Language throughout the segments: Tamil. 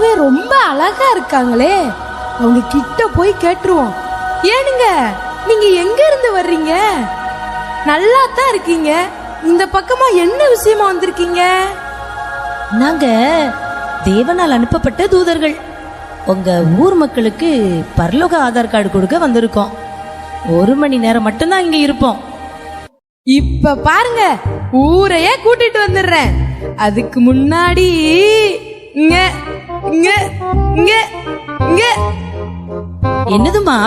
பார்க்கவே ரொம்ப அழகா இருக்காங்களே, அவங்க கிட்ட போய் கேட்டுருவோம். ஏனுங்க, நீங்க எங்க இருந்து வர்றீங்க? நல்லா தான் இருக்கீங்க. இந்த பக்கமா என்ன விஷயமா வந்திருக்கீங்க? நாங்க தேவனால் அனுப்பப்பட்ட தூதர்கள். உங்க ஊர் மக்களுக்கு பரலோக ஆதார் கார்டு கொடுக்க வந்திருக்கோம். 1 மணி நேரம் மட்டும்தான் இங்க இருப்போம். இப்ப பாருங்க, ஊரையே கூட்டிட்டு வந்துடுறேன். அதுக்கு முன்னாடி இங்க இங்க இங்க இங்க என்னதுமா?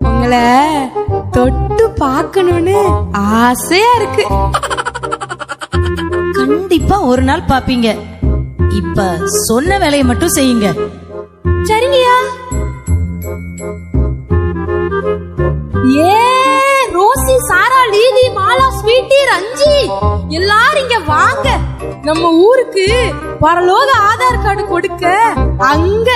உங்களை தொட்டு பார்க்கணும்னு ஆசையா இருக்கு. கண்டிப்பா ஒரு நாள் பாப்பீங்க. இப்ப சொன்ன வேலையை மட்டும் செய்யுங்க. சரிங்கயா. ஏ ரோசி, சாரா, லீலி, மாலா, ஸ்வீட்டி, ரஞ்சி எல்லாரும் இங்க வாங்க. நம்ம ஊருக்கு பரலோக ஆதார் கார்டு கொடுக்க அங்க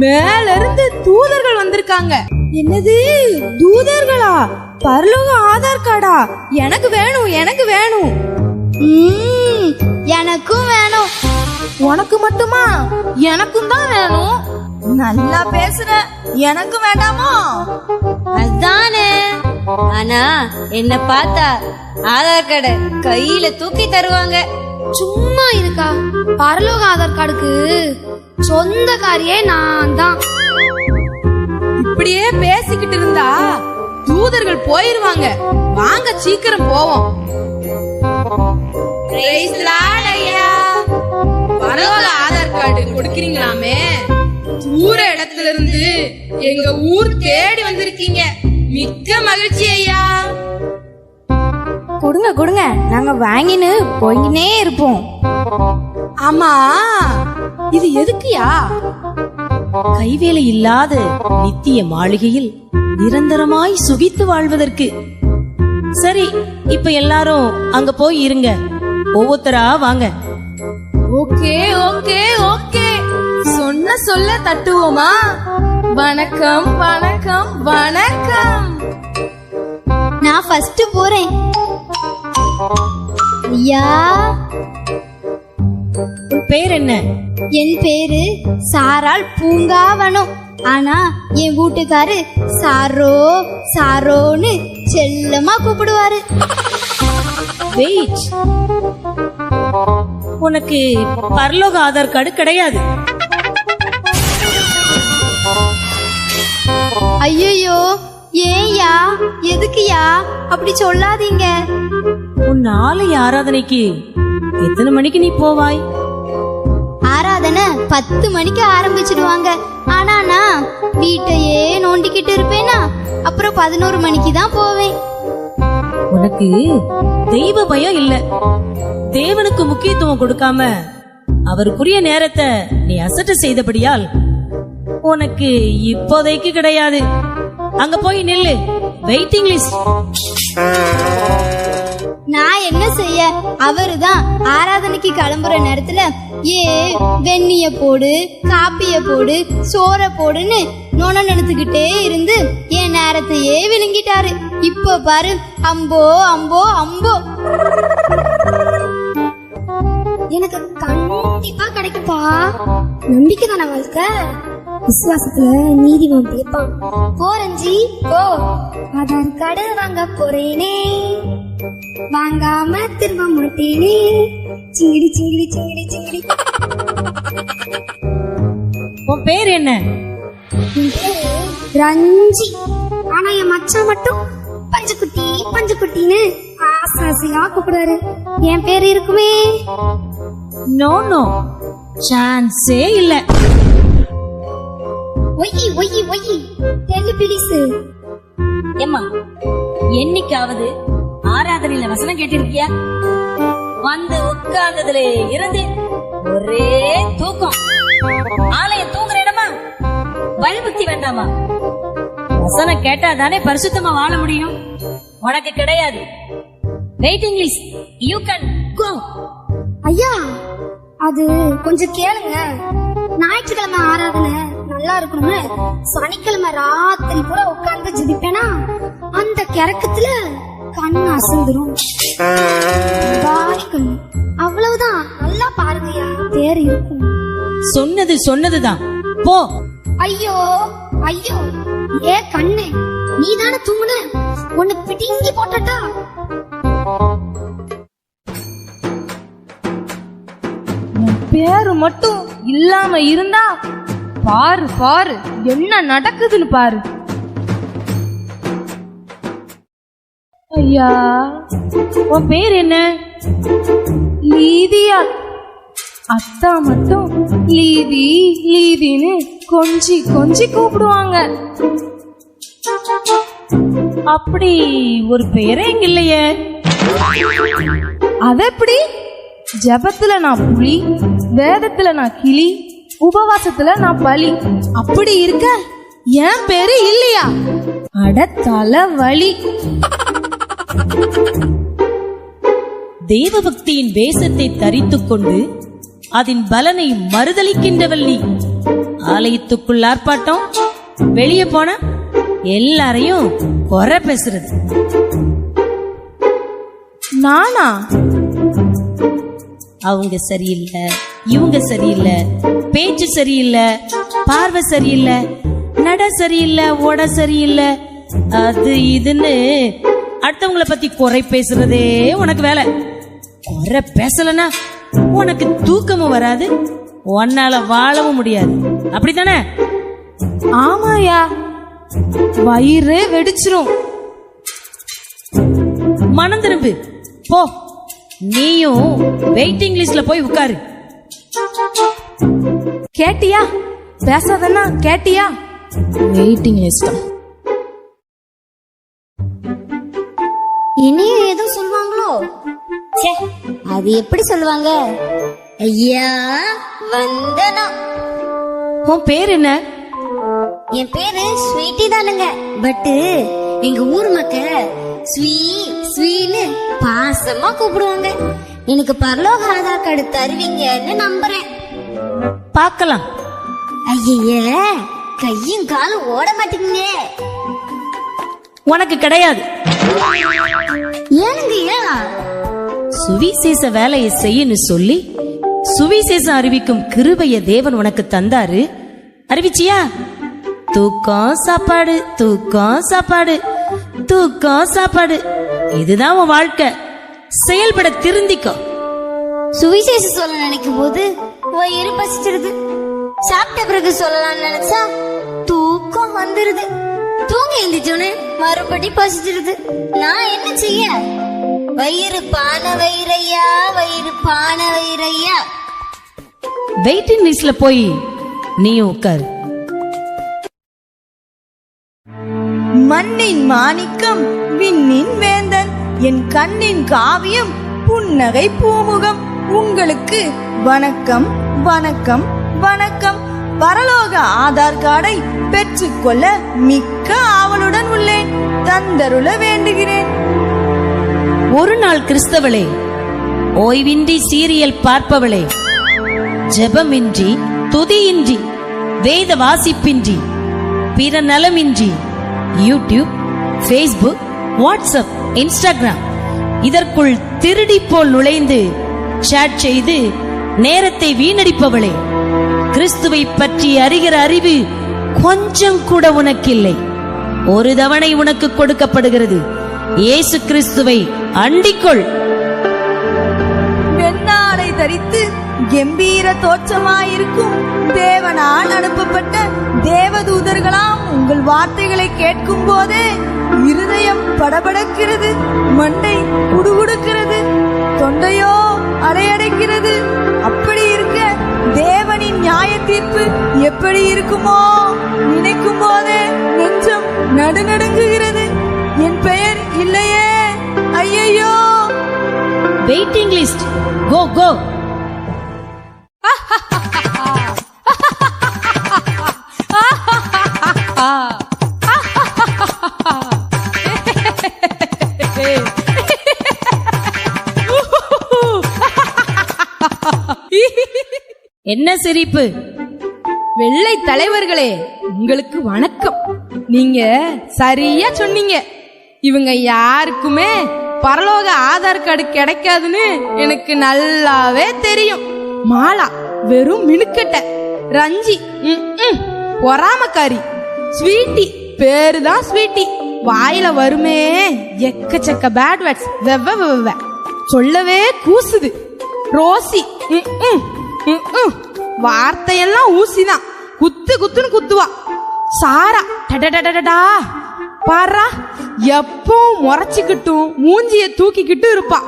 மேல இருந்து தூதர்கள் வந்திருக்காங்க. என்னது, தூதர்களா? பரலோக ஆதார் கார்டா? எனக்கு வேணும், எனக்கு வேணும். எனக்கும் வேணும். உனக்கு மட்டுமா? எனக்கும் தான் வேணும். நல்லா பேசுற, எனக்கு வேண்டாமோ? அதானே. ஆனா என்ன பார்த்தா ஆதார் கார்டு கையில தூக்கி தருவாங்க. சும்மா இருக்கா? பரலோக ஆதார் கார்டுக்கு சொந்தக்காரியே நான் தான். இப்படியே பேசிக்கிட்டு இருந்தா தூதர்கள் போயிருவாங்க. வாங்க சீக்கிரம் போவோம். பரலோக ஆதார் கார்டு கொடுக்கறீங்களாமே, தூர இடத்துல இருந்து எங்க ஊர் தேடி வந்திருக்கீங்க. மிக்க மகிழ்ச்சி ஐயா. கொடுங்க கொடுங்க, நாங்க வாங்கின்னு போயினே இருப்போம். ஆமா, இது எதுக்குயா? கைவேலை இல்லாத நித்திய மாளிகையில் நிரந்தரமாய் சுகித்து வாழ்வதற்கு. சரி, இப்ப எல்லாரும் அங்க போய் இருங்க. ஒவ்வொருத்தரா வாங்க. ஓகே ஓகே ஓகே, சொன்ன சொல்ல தட்டுவோமா? வணக்கம் வணக்கம் வணக்கம். நான் ஃபர்ஸ்ட் போறேன். ஐயா, உன் பேர் என்ன? என் பேரு சாராள் பூங்காவனம். ஆனா என் வீட்டுக்காரு சாரோ சாரோன்னு செல்லமா கூப்பிடுவாரு. வெயிட், உனக்கு பரலோக ஆதார் கார்டு கிடையாது. ஐயோ, ஏன்யா, எதுக்குயா அப்படி சொல்லாதீங்க. உன் ஆலய ஆராதனைக்கு எத்தனை மணிக்கு நீ போவாய்? ஆராதனை 10 மணிக்கு ஆரம்பிச்சிடுவாங்க. ஆனா நான் வீட்டையே நோண்டிக்கிட்டு இருப்பேனா, அப்புறம் 11 மணிக்கு தான் போவேன். உனக்கு தெய்வ பயம் இல்ல. தேவனுக்கு முக்கியத்துவம் கொடுக்காம அவருக்குரிய நேரத்தை நீ அசட்ட செய்தபடியால் உனக்கு இப்போதைக்கு கிடையாது. அங்க போய் நில்லு. Waiting list. நான் என்ன செய்ய? அவருதான் ஆராதனைக்கு கிளம்புற நேரத்துல வெந்நிய போடு, காப்பிய போடு, சோற போடுன்னு நோன நினைத்துக்கிட்டே இருந்து என் நேரத்தையே விழுங்கிட்டாரு. இப்போ பாரு, அம்போ அம்போ அம்போ. எனக்கு கண்டிப்பா கிடைக்குப்பா. நம்பிக்கை தானே வாழ்க்கை. விசுவாசத்துல நீதிமான் பிழைப்பான். போரஞ்சி போ. ஆதார் கார்டு வாங்க போறேனே, வாங்காம திரும்ப மாட்டேனே. சிங்கிடி சிங்கிடி சிங்கிடி சிங்கிடி. உன் பேர் என்ன? என் பேரு ரஞ்சி. ஆனா என் மச்சான் மட்டும் பஞ்சுக்குட்டி பஞ்சுக்குட்டின்னு ஆசாசியா கூப்பிடுவாரு. என் பேரு இருக்குமே? நோ நோ, சான்ஸே இல்ல. ஒய்யி ஒய்யி ஒய்யி, டெல்லி பிலிஸ். ஏம்மா, என்னைக்காவது ஆராதனையில வசனம் கேட்டிருக்கியா? வந்து உட்கார்ந்ததுல இருந்து ஒரே தூக்கம். ஆலயம் தூங்குற இடமா? பயபக்தி வேண்டாமா? வசனம் கேட்டா தானே பரிசுத்தமா வாழ முடியும். உனக்கு கிடையாது. Waiting list. You can go. ஐயா, அது கொஞ்சம் கேளுங்க. ஞாயிற்றுக்கிழமை ஆராதனை நல்லா இருக்கணும்னு சனிக்கிழமை ராத்திரி கூட உட்கார்ந்து ஜெபிப்பேனா, அந்த கிறக்கத்துல கண்ணு அசந்துரும். அவ்வளவுதான். நல்லா பாருங்கய்யா, பேர் இருக்கும். சொன்னது சொன்னதுதான். போ. ஐயோ ஐயோ, ஏ கண்ணு, நீ தானே தூங்குன, உன்னை பிடிங்கி போட்டா. பேரு மட்டும் இல்லாம இருந்தா பாரு பாரு என்ன நடக்குதுன்னு பாரு. ஐயா, உன் பேர் என்ன? லீதியா. அத்தா மட்டும் லீதி லீதின்னு கொஞ்சி கொஞ்சி கூப்பிடுவாங்க. அப்படி ஒரு பேரே இங்க இல்லையே. அது எப்படி? ஜபத்துல நான் புலி, வேதத்துல நான் கிளி, உபவாசத்துல நான் பலி. அப்படி இருக்க என் பேரு இல்லையா? அட தலை வலி. தேவபக்தியின் வேஷத்தை தரித்துக் கொண்டு அதன் பலனை மறுதளிக்கின்றவள் நீ. ஆலயத்துக்குள் ஆர்ப்பாட்டம், வெளியே போன எல்லாரையும் குறை பேசுறது. நானா? அவங்க சரியில்லை, இவங்க சரியில்லை, பேச்சு சரியில்லை, பார்வை சரியில்லை, நட சரியில்லை, ஓட சரியில்லை, அது இதுன்னு அடுத்தவங்களை பத்தி குறை பேசுறதே உனக்கு வேலை. குறை பேசலனா உனக்கு தூக்கமும் வராது, உன்னால வாழவும் முடியாது. அப்படித்தானே? ஆமாயா, வயிறு வெடிச்சிரும். மனம் திரும்பு, போ. நீயும் வெயிட்டிங் லிஸ்ட்ல போய் உட்காரு. கேட்டியா? பேசாதன்னா கேட்டியா? வெயிட்டிங் லிஸ்டா? இனியும் ஏதோ சொல்லுவாங்களோ? ச்சே, அது எப்படி சொல்லுவாங்க? ஐயா வந்தனம். உன் பேர் என்ன? என் பேரு ஸ்வீட்டி தானுங்க. பட்டு எங்க ஊர் மக்கள் ஸ்வீன்னு பாசமா கூப்பிடுவாங்க. எனக்கு பரலோக ஆதார் கார்டு தருவீங்கன்னு நம்புறேன். பார்க்கலாம். ஐய, கையும் காலும் ஓட மாட்டீங்க. உனக்கு கிடையாது. ஏனுங்க ஏன்? சுவிசேஷ வேலையை செய்யன்னு சொல்லி சுவிசேஷம் அறிவிக்கும் கிருபைய தேவன் உனக்கு தந்தாரு. அறிவிச்சியா? தூக்கம் சாப்பாடு, தூக்கம் சாப்பாடு, தூக்கம் சாப்பாடு, இதுதான் உன் வாழ்க்கை. செயல்பட திருந்திக்கோ. சுவிசேஷம் சொல்ல நினைக்கும் போது வயிறு பசிச்சிருது. சாப்பிட்ட பிறகு சொல்லலாம்னு நினைச்சா தூக்கம் வந்துருது. தூங்க எழுந்திச்சோன்னு மறுபடி பசிச்சிருது. நான் என்ன செய்ய? வயிறு பான வயிறையா, வயிறு பான வயிறையா. வெயிட்டிங் லிஸ்ட்ல போய் நீயும் உட்காரு. மண்ணின் மாணிக்கம், விண்ணின் வேந்தன், என் கண்ணின் காவியம், புன்னகை பூமுகம். உங்களுக்கு வணக்கம் வணக்கம் வணக்கம். பரலோக ஆதார் கார்டை பெற்றுக்கொள்ள மிக்க ஆவலுடன் உள்ளேன். தந்தருள வேண்டுகிறேன். ஒரு நாள் கிறிஸ்தவளே, ஓய்வின்றி சீரியல் பார்ப்பவளே, ஜெபமின்றி, துதியின்றி, வேத வாசிப்பின்றி, பிற நலமின்றி, யூடியூப், ஃபேஸ்புக், வாட்ஸ்அப், இன்ஸ்டாகிராம் இதற்குள் திருடி போல் நுழைந்து சாட் செய்து நேரத்தை வீணடிப்பவளே, கிறிஸ்துவை பற்றி அறிகிற அறிவு கொஞ்சம் கூட உனக்கில்லை. ஒரு தவணை உனக்கு கொடுக்கப்படுகிறது. இயேசு கிறிஸ்துவை அண்டிக்கொள். வெண்ணாடை தரித்து கம்பீர தோற்றமாயிருக்கும் தேவனால் அனுப்பப்பட்ட தேவதூதர்களாம் உங்கள் வார்த்தைகளை கேட்கும் போதே இருதயம் படபடக்கிறது, மண்டை குடுகுடுக்கிறது, தொண்டையோ அடையடைக்கிறது. அப்படி இருக்க தேவனின் நியாய தீர்ப்பு எப்படி இருக்குமோ நினைக்கும் போதே நெஞ்சம் நடுநடுங்குகிறது. என் பெயர் இல்லையே, ஐயையோ. வெயிட்டிங் லிஸ்ட், கோ கோ. என்ன சிரிப்பு? வெள்ளை தலைவர்களே, உங்களுக்கு வணக்கம். நீங்க சரியா சொன்னீங்க. இவங்க யாருக்குமே பரலோக ஆதார் கார்டு கிடைக்காதுன்னு எனக்கு நல்லாவே தெரியும். மாலா வெறும் மினுக்கட்ட, ரஞ்சி பொறாமக்காரி, ஸ்வீட்டி பேரு தான் ஸ்வீட்டி, வாயில வருமே எக்கச்சக்க பேட் வேர்ட்ஸ், வெவ்வ சொல்லவே கூசுது. ரோசி வார்த்தையெல்லாம் ஊசிதான், குத்துன்னு குத்துவா. சாரா டடடடடா பாரா, எப்பவும் முறைச்சுக்கிட்டும் மூஞ்சிய தூக்கிக்கிட்டு இருப்பா.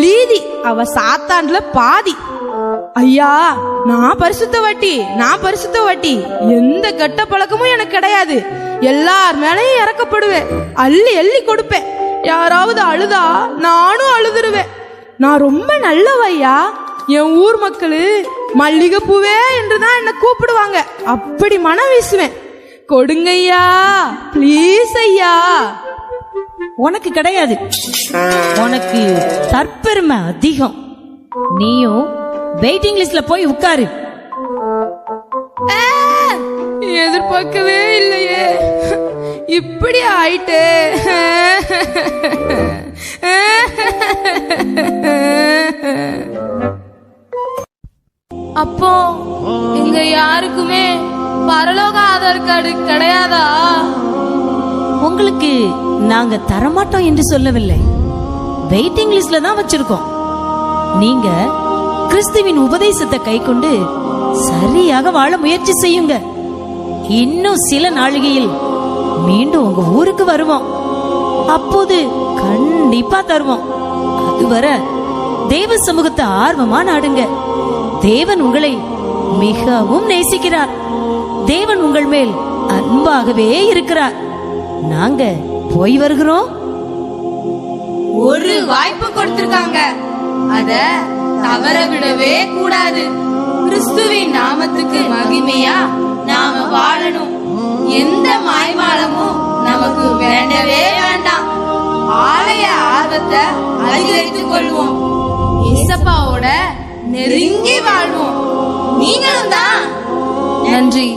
லீதி அவ சாத்தான்ல பாதி. ஐயா நான் பரிசுத்தவாட்டி, எந்த கெட்ட பழக்கமும் எனக்கு கிடையாது. எல்லார் மேலையும் இறக்கப்படுவேன், அள்ளி கொடுப்பேன். யாராவது அழுதா நானும் அழுதுருவேன். நான் ரொம்ப நல்லவையா. என் ஊர் மக்களு மல்லிகைப்பூவே என்றுதான் என்ன கூப்பிடுவாங்க. அப்படி மனம் வீசுவேன். கொடுங்கய்யா, ப்ளீஸ் ஐயா. உனக்கு கிடையாது, உனக்கு தற்பெருமை அதிகம். நீயும் வெயிட்டிங் லிஸ்ட்ல போய் உட்காரு. எதிர்பார்க்கவே இல்லையே, இப்படி ஆயிட்டே. அப்போ இங்க யாருக்குமே பரலோக ஆதார் கார்டு கிடையாதா? உங்களுக்கு நாங்க தரமாட்டோம் என்று சொல்லவில்லை, வெயிட்டிங் லிஸ்ட்ல தான் வச்சிருக்கோம். நீங்க கிறிஸ்துவின் உபதேசத்தை கைக்கொண்டு சரியாக வாழ முயற்சி செய்யுங்க. இன்னும் சில நாளிகையில் மீண்டும் உங்க ஊருக்கு வருவோம். அப்போது கண்டிப்பா தருவோம். அதுவரை தேவ சமூகத்தை ஆர்வமா நாடுங்க. தேவன் உங்களை மிகவும் நேசிக்கிறார். தேவன் உங்கள் மேல் அன்பாகவே இருக்கிறார். நாங்க போய் வருகிறோம். ஒரு வாய்ப்பு கொடுத்திருக்காங்க, அத தவற விடவே கூடாது. கிறிஸ்துவின் நாமத்துக்கு மகிமையா நாம வாழணும். எந்த மாய்மாலமும் நமக்கு வேண்டவே வேண்டாம். ஆலய ஆர்வத்தை அதிகரித்துக் கொள்வோம். இயேசப்பாவோட நெருங்கி வாழ்வோம். நீங்களும் தான். நன்றி.